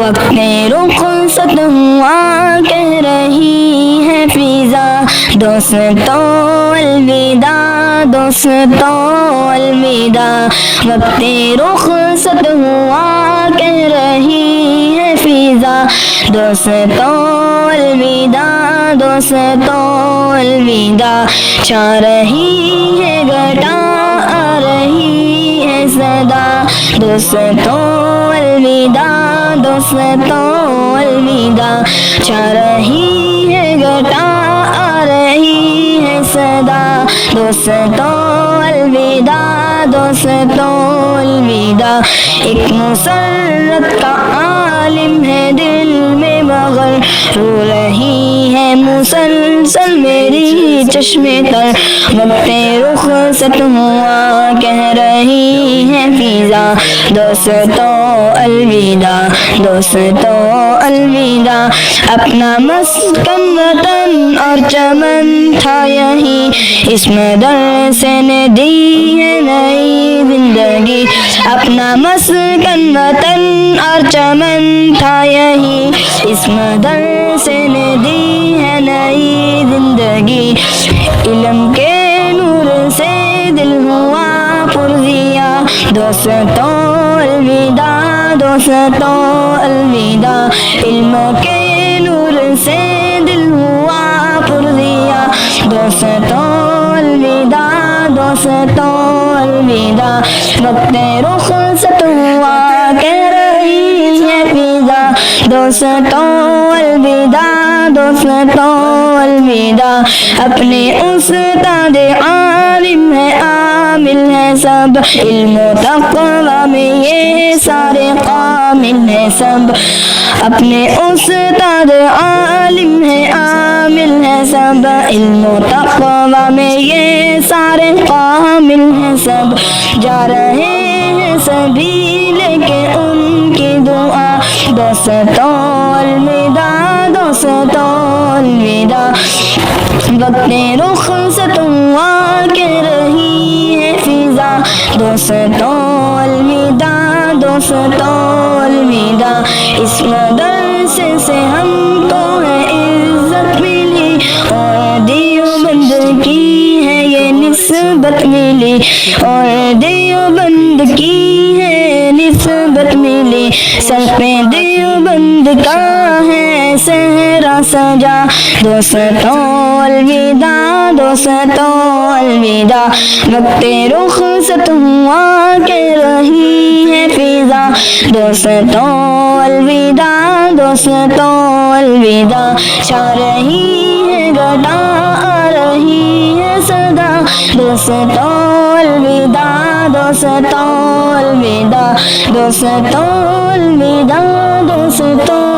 وقت رخصت ہوا کہہ رہی ہے فضا، دوستوں الوداع، دوستوں الوداع، وقت رخصت ہوا کہہ رہی ہے فضا، دوستوں الوداع، دوستوں الوداع، چھا رہی ہے گھٹا آ رہی ہے صدا، دوستوں الوداع، دوستوں الوداع، چھا رہی ہے گھٹا آ رہی ہے صدا، دوستوں الوداع، دوستوں الوداع، ایک مسرت کا عالم ہے دل میں مگر، رو رہی ہے مسلسل میری چشم تر، وقت رخصت ہوا کہہ رہی ہے فضا، دوستوں الوداع، دوستوں الوداع، اپنا مسکن وطن اور چمن تھا یہی، اس مدرسے نے دی ہے نئی زندگی، اپنا مسکن وطن اور چمن تھا یہی، اس مدرسے نے دی ہے نئی زندگی، علم کے نور سے دل ہوا پرزیا، دوستوں الوداع، دوستوں الوداع، علم کے نور سے دل ہوا پرزیا، دوستوں الوداع، دوستوں الوداع، وقت رخصت ہوا کہہ رہی ہے فضا، دوستوں الوداع، دوستوں الوداع، اپنے استاد عالم ہے عامل ہے سب، علم و تقویٰ میں یہ سارے کامل ہے سب، اپنے استاد عالم ہے عامل ہے سب، علم و تقویٰ میں یہ سارے کامل ہیں سب، جا رہے ہیں سبھی لے کے ان کی دعا، دوستوں الوداع، دوستوں الوداع، وقت رخصت ہوا کہہ رہی ہے فضا، دوستوں الوداع، دوستوں الوداع، اس مدرسے سے ہم کو ہے عزت ملی، اور دیوبند کی ہے یہ نسبت ملی، اور دیوبند کی ہے نسبت ملی، سر پہ دیوبند کا ہے صحرا سجا، دوستوں الوداع، دوستوں الوداع، وقت رخصت ہوا کہہ رہی ہے فضا، دوستوں الوداع، دوستوں الوداع، چھا رہی ہے گھٹا آ رہی ہے صدا، دوستوں الوداع، دوستوں الوداع، دوستوں الوداع، دوستوں